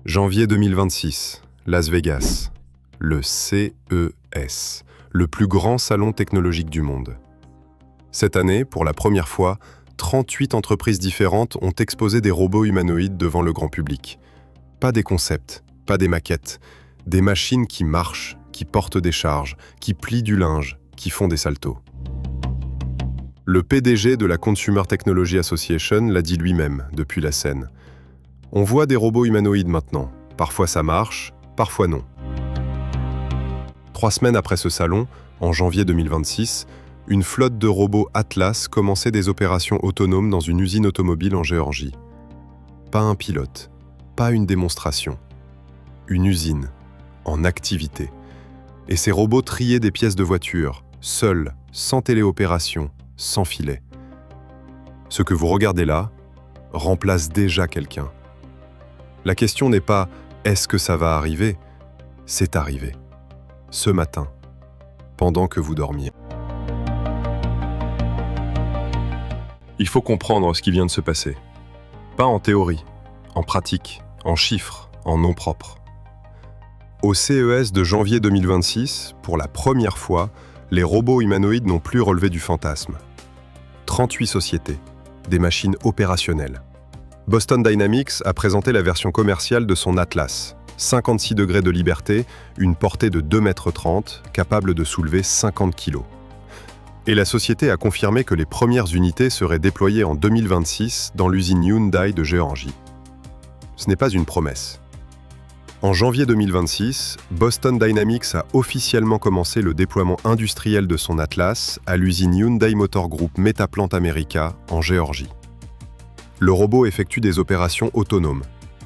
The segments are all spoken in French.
Janvier 2026, Las Vegas, le CES, le plus grand salon technologique du monde. Cette année, pour la première fois, 38 entreprises différentes ont exposé des robots humanoïdes devant le grand public. Pas des concepts, pas des maquettes, des machines qui marchent, qui portent des charges, qui plient du linge, qui font des saltos. Le PDG de la Consumer Technology Association l'a dit lui-même depuis la scène. On voit des robots humanoïdes maintenant. Parfois ça marche, parfois non. 3 semaines après ce salon, en janvier 2026, une flotte de robots Atlas commençait des opérations autonomes dans une usine automobile en Géorgie. Pas un pilote, pas une démonstration. Une usine, en activité. Et ces robots triaient des pièces de voiture, seuls, sans téléopération, sans filet. Ce que vous regardez là remplace déjà quelqu'un. La question n'est pas « est-ce que ça va arriver ?» C'est arrivé. Ce matin, pendant que vous dormiez. Il faut comprendre ce qui vient de se passer. Pas en théorie, en pratique, en chiffres, en noms propres. Au CES de janvier 2026, pour la première fois, les robots humanoïdes n'ont plus relevé du fantasme. 38 sociétés, des machines opérationnelles. Boston Dynamics a présenté la version commerciale de son Atlas, 56 degrés de liberté, une portée de 2,30 m, capable de soulever 50 kg. Et la société a confirmé que les premières unités seraient déployées en 2026 dans l'usine Hyundai de Géorgie. Ce n'est pas une promesse. En janvier 2026, Boston Dynamics a officiellement commencé le déploiement industriel de son Atlas à l'usine Hyundai Motor Group Meta-Plant America en Géorgie. Le robot effectue des opérations autonomes,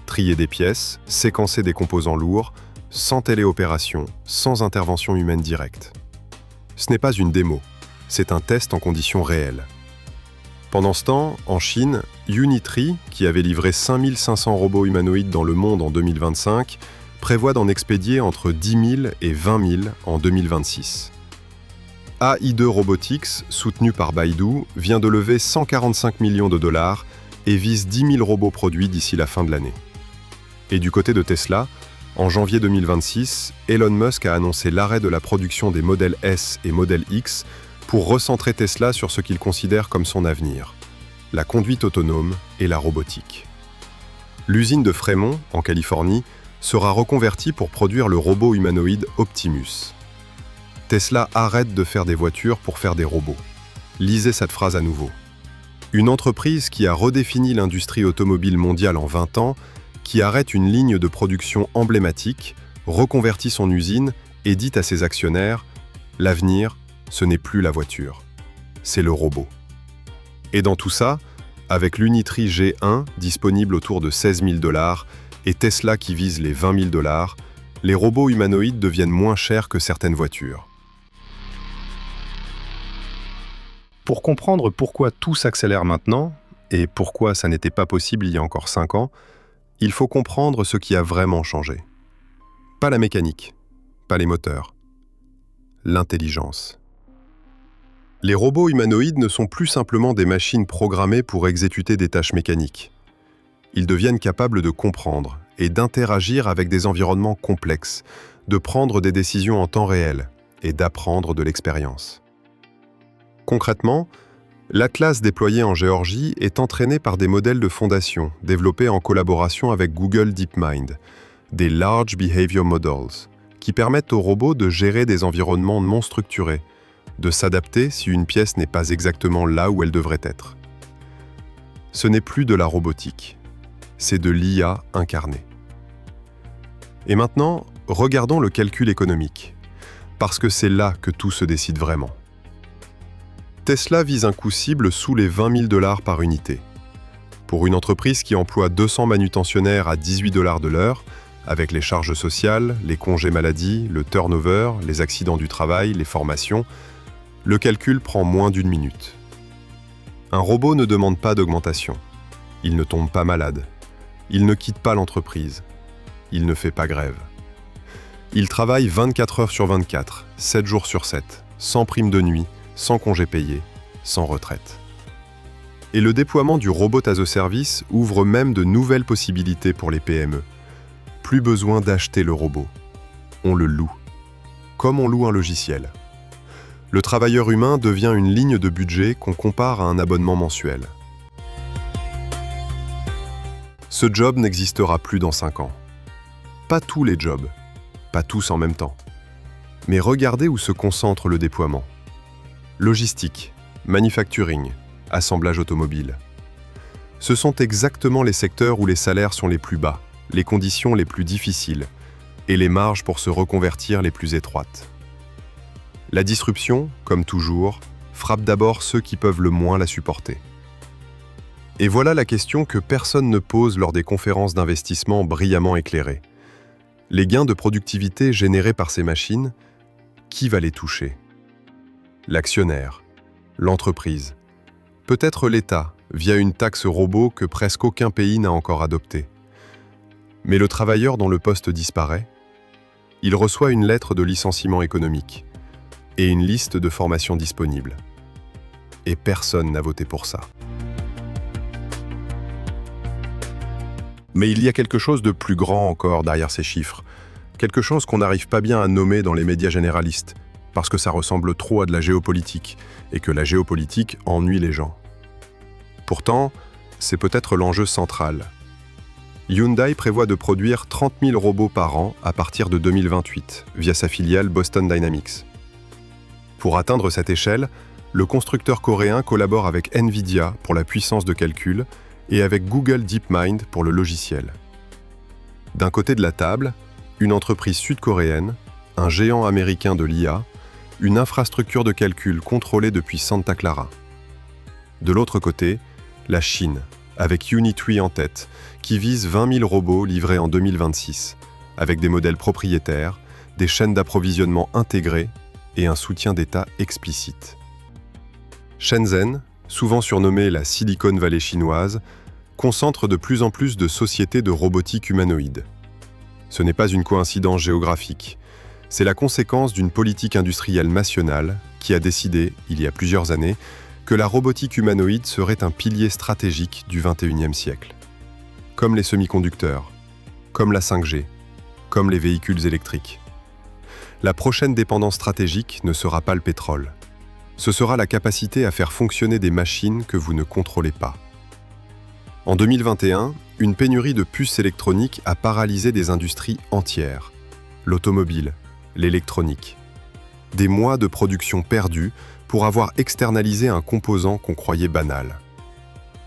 trier des pièces, séquencer des composants lourds, sans téléopération, sans intervention humaine directe. Ce n'est pas une démo, c'est un test en conditions réelles. Pendant ce temps, en Chine, Unitree, qui avait livré 5500 robots humanoïdes dans le monde en 2025, prévoit d'en expédier entre 10 000 et 20 000 en 2026. AI2 Robotics, soutenu par Baidu, vient de lever 145 millions de dollars et vise 10 000 robots produits d'ici la fin de l'année. Et du côté de Tesla, en janvier 2026, Elon Musk a annoncé l'arrêt de la production des modèles S et modèles X pour recentrer Tesla sur ce qu'il considère comme son avenir, la conduite autonome et la robotique. L'usine de Fremont, en Californie, sera reconvertie pour produire le robot humanoïde Optimus. Tesla arrête de faire des voitures pour faire des robots. Lisez cette phrase à nouveau. Une entreprise qui a redéfini l'industrie automobile mondiale en 20 ans, qui arrête une ligne de production emblématique, reconvertit son usine et dit à ses actionnaires « L'avenir, ce n'est plus la voiture, c'est le robot ». Et dans tout ça, avec l'Unitree G1 disponible autour de 16 000 $ et Tesla qui vise les 20 000 $, les robots humanoïdes deviennent moins chers que certaines voitures. Pour comprendre pourquoi tout s'accélère maintenant, et pourquoi ça n'était pas possible il y a encore 5 ans, il faut comprendre ce qui a vraiment changé. Pas la mécanique, pas les moteurs, l'intelligence. Les robots humanoïdes ne sont plus simplement des machines programmées pour exécuter des tâches mécaniques. Ils deviennent capables de comprendre et d'interagir avec des environnements complexes, de prendre des décisions en temps réel et d'apprendre de l'expérience. Concrètement, l'Atlas déployé en Géorgie est entraîné par des modèles de fondation développés en collaboration avec Google DeepMind, des Large Behavior Models, qui permettent aux robots de gérer des environnements non structurés, de s'adapter si une pièce n'est pas exactement là où elle devrait être. Ce n'est plus de la robotique, c'est de l'IA incarnée. Et maintenant, regardons le calcul économique, parce que c'est là que tout se décide vraiment. Tesla vise un coût cible sous les 20 000 $ par unité. Pour une entreprise qui emploie 200 manutentionnaires à 18 $ de l'heure, avec les charges sociales, les congés maladie, le turnover, les accidents du travail, les formations, le calcul prend moins d'1 minute. Un robot ne demande pas d'augmentation. Il ne tombe pas malade. Il ne quitte pas l'entreprise. Il ne fait pas grève. Il travaille 24 heures sur 24, 7 jours sur 7, sans prime de nuit, sans congé payé, sans retraite. Et le déploiement du Robot as a Service ouvre même de nouvelles possibilités pour les PME. Plus besoin d'acheter le robot. On le loue. Comme on loue un logiciel. Le travailleur humain devient une ligne de budget qu'on compare à un abonnement mensuel. Ce job n'existera plus dans 5 ans. Pas tous les jobs, pas tous en même temps. Mais regardez où se concentre le déploiement. Logistique, manufacturing, assemblage automobile. Ce sont exactement les secteurs où les salaires sont les plus bas, les conditions les plus difficiles et les marges pour se reconvertir les plus étroites. La disruption, comme toujours, frappe d'abord ceux qui peuvent le moins la supporter. Et voilà la question que personne ne pose lors des conférences d'investissement brillamment éclairées. Les gains de productivité générés par ces machines, qui va les toucher? L'actionnaire, l'entreprise, peut-être l'État, via une taxe robot que presque aucun pays n'a encore adoptée. Mais le travailleur dont le poste disparaît, il reçoit une lettre de licenciement économique et une liste de formations disponibles. Et personne n'a voté pour ça. Mais il y a quelque chose de plus grand encore derrière ces chiffres. Quelque chose qu'on n'arrive pas bien à nommer dans les médias généralistes, parce que ça ressemble trop à de la géopolitique, et que la géopolitique ennuie les gens. Pourtant, c'est peut-être l'enjeu central. Hyundai prévoit de produire 30 000 robots par an à partir de 2028, via sa filiale Boston Dynamics. Pour atteindre cette échelle, le constructeur coréen collabore avec Nvidia pour la puissance de calcul, et avec Google DeepMind pour le logiciel. D'un côté de la table, une entreprise sud-coréenne, un géant américain de l'IA, une infrastructure de calcul contrôlée depuis Santa Clara. De l'autre côté, la Chine, avec Unitree en tête, qui vise 20 000 robots livrés en 2026, avec des modèles propriétaires, des chaînes d'approvisionnement intégrées et un soutien d'État explicite. Shenzhen, souvent surnommée la Silicon Valley chinoise, concentre de plus en plus de sociétés de robotique humanoïde. Ce n'est pas une coïncidence géographique, c'est la conséquence d'une politique industrielle nationale qui a décidé, il y a plusieurs années, que la robotique humanoïde serait un pilier stratégique du XXIe siècle. Comme les semi-conducteurs, comme la 5G, comme les véhicules électriques. La prochaine dépendance stratégique ne sera pas le pétrole. Ce sera la capacité à faire fonctionner des machines que vous ne contrôlez pas. En 2021, une pénurie de puces électroniques a paralysé des industries entières. L'automobile, l'électronique. Des mois de production perdus pour avoir externalisé un composant qu'on croyait banal.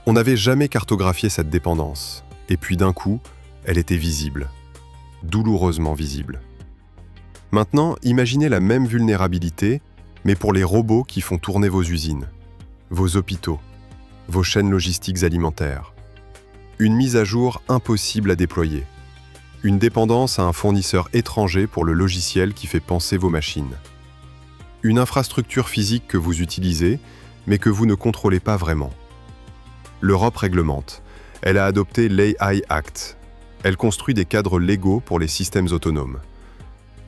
On n'avait jamais cartographié cette dépendance, et puis d'un coup, elle était visible. Douloureusement visible. Maintenant, imaginez la même vulnérabilité, mais pour les robots qui font tourner vos usines, vos hôpitaux, vos chaînes logistiques alimentaires. Une mise à jour impossible à déployer. Une dépendance à un fournisseur étranger pour le logiciel qui fait penser vos machines. Une infrastructure physique que vous utilisez, mais que vous ne contrôlez pas vraiment. L'Europe réglemente. Elle a adopté l'AI Act. Elle construit des cadres légaux pour les systèmes autonomes.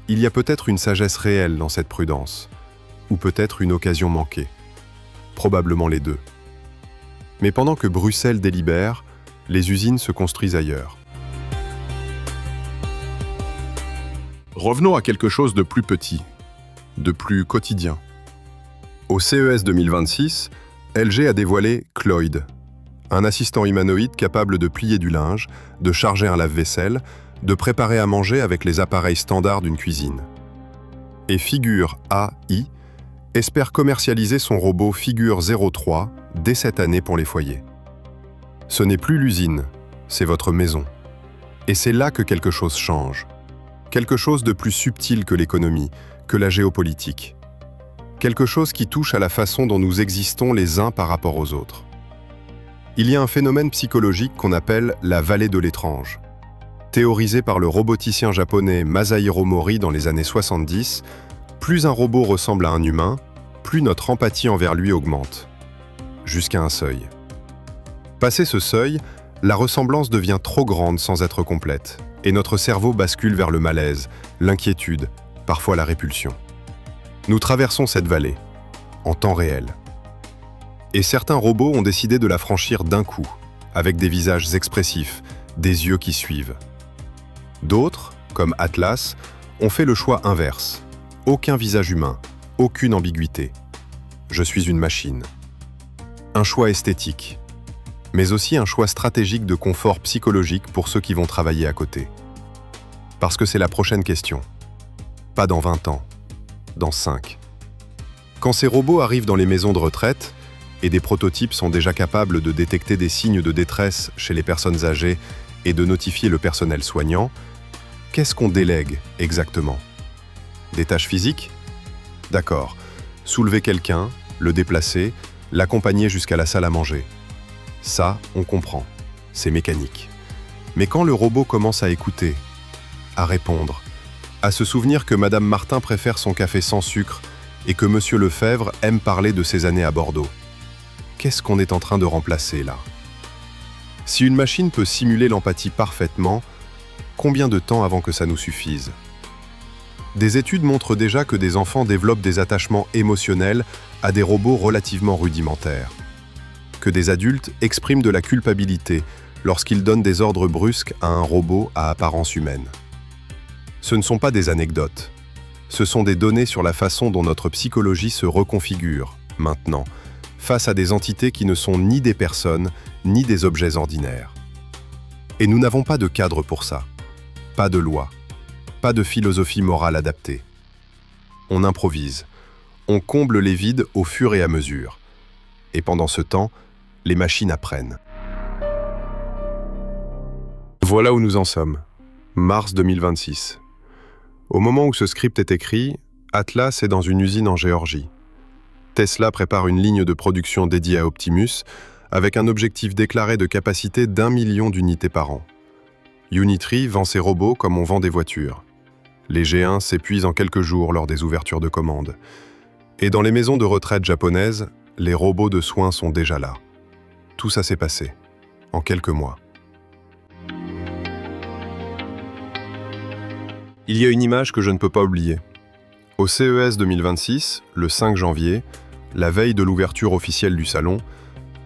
Il y a peut-être une sagesse réelle dans cette prudence. Ou peut-être une occasion manquée. Probablement les deux. Mais pendant que Bruxelles délibère, les usines se construisent ailleurs. Revenons à quelque chose de plus petit, de plus quotidien. Au CES 2026, LG a dévoilé Cloyd, un assistant humanoïde capable de plier du linge, de charger un lave-vaisselle, de préparer à manger avec les appareils standards d'une cuisine. Et Figure AI espère commercialiser son robot Figure 03 dès cette année pour les foyers. Ce n'est plus l'usine, c'est votre maison. Et c'est là que quelque chose change. Quelque chose de plus subtil que l'économie, que la géopolitique. Quelque chose qui touche à la façon dont nous existons les uns par rapport aux autres. Il y a un phénomène psychologique qu'on appelle la vallée de l'étrange. Théorisé par le roboticien japonais Masahiro Mori dans les années 70, plus un robot ressemble à un humain, plus notre empathie envers lui augmente. Jusqu'à un seuil. Passé ce seuil, la ressemblance devient trop grande sans être complète, et notre cerveau bascule vers le malaise, l'inquiétude, parfois la répulsion. Nous traversons cette vallée, en temps réel. Et certains robots ont décidé de la franchir d'un coup, avec des visages expressifs, des yeux qui suivent. D'autres, comme Atlas, ont fait le choix inverse. Aucun visage humain, aucune ambiguïté. Je suis une machine. Un choix esthétique, mais aussi un choix stratégique de confort psychologique pour ceux qui vont travailler à côté. Parce que c'est la prochaine question. Pas dans 20 ans, dans 5. Quand ces robots arrivent dans les maisons de retraite, et des prototypes sont déjà capables de détecter des signes de détresse chez les personnes âgées et de notifier le personnel soignant, qu'est-ce qu'on délègue exactement? Des tâches physiques? D'accord. Soulever quelqu'un, le déplacer, l'accompagner jusqu'à la salle à manger. Ça, on comprend. C'est mécanique. Mais quand le robot commence à écouter, à répondre, à se souvenir que Madame Martin préfère son café sans sucre et que Monsieur Lefebvre aime parler de ses années à Bordeaux, qu'est-ce qu'on est en train de remplacer là? Si une machine peut simuler l'empathie parfaitement, combien de temps avant que ça nous suffise? Des études montrent déjà que des enfants développent des attachements émotionnels à des robots relativement rudimentaires. Que des adultes expriment de la culpabilité lorsqu'ils donnent des ordres brusques à un robot à apparence humaine. Ce ne sont pas des anecdotes. Ce sont des données sur la façon dont notre psychologie se reconfigure, maintenant, face à des entités qui ne sont ni des personnes, ni des objets ordinaires. Et nous n'avons pas de cadre pour ça. Pas de loi. Pas de philosophie morale adaptée. On improvise. On comble les vides au fur et à mesure. Et pendant ce temps, les machines apprennent. Voilà où nous en sommes. Mars 2026. Au moment où ce script est écrit, Atlas est dans une usine en Géorgie. Tesla prépare une ligne de production dédiée à Optimus, avec un objectif déclaré de capacité d'1 million d'unités par an. Unitree vend ses robots comme on vend des voitures. Les G1 s'épuisent en quelques jours lors des ouvertures de commandes. Et dans les maisons de retraite japonaises, les robots de soins sont déjà là. Tout ça s'est passé, en quelques mois. Il y a une image que je ne peux pas oublier. Au CES 2026, le 5 janvier, la veille de l'ouverture officielle du salon,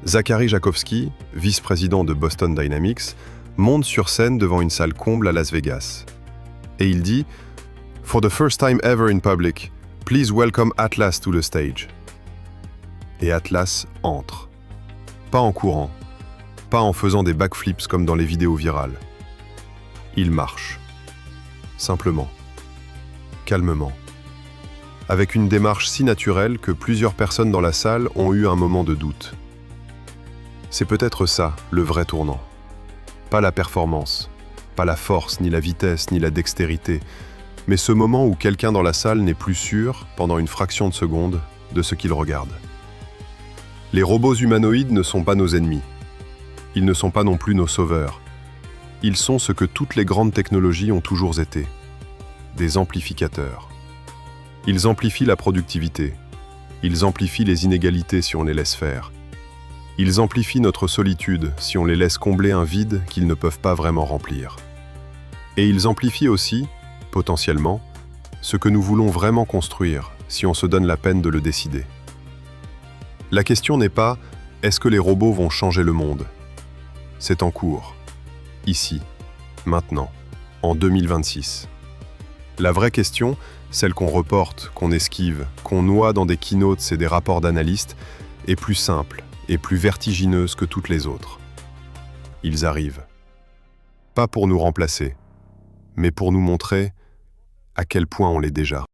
Zachary Jakowski, vice-président de Boston Dynamics, monte sur scène devant une salle comble à Las Vegas. Et il dit « For the first time ever in public, please welcome Atlas to the stage ». Et Atlas entre. Pas en courant, pas en faisant des backflips comme dans les vidéos virales. Il marche. Simplement. Calmement. Avec une démarche si naturelle que plusieurs personnes dans la salle ont eu un moment de doute. C'est peut-être ça, le vrai tournant. Pas la performance, pas la force, ni la vitesse, ni la dextérité, mais ce moment où quelqu'un dans la salle n'est plus sûr, pendant une fraction de seconde, de ce qu'il regarde. Les robots humanoïdes ne sont pas nos ennemis. Ils ne sont pas non plus nos sauveurs. Ils sont ce que toutes les grandes technologies ont toujours été. Des amplificateurs. Ils amplifient la productivité. Ils amplifient les inégalités si on les laisse faire. Ils amplifient notre solitude si on les laisse combler un vide qu'ils ne peuvent pas vraiment remplir. Et ils amplifient aussi, potentiellement, ce que nous voulons vraiment construire si on se donne la peine de le décider. La question n'est pas « est-ce que les robots vont changer le monde ?» C'est en cours. Ici, maintenant, en 2026. La vraie question, celle qu'on reporte, qu'on esquive, qu'on noie dans des keynotes et des rapports d'analystes, est plus simple et plus vertigineuse que toutes les autres. Ils arrivent. Pas pour nous remplacer, mais pour nous montrer à quel point on l'est déjà.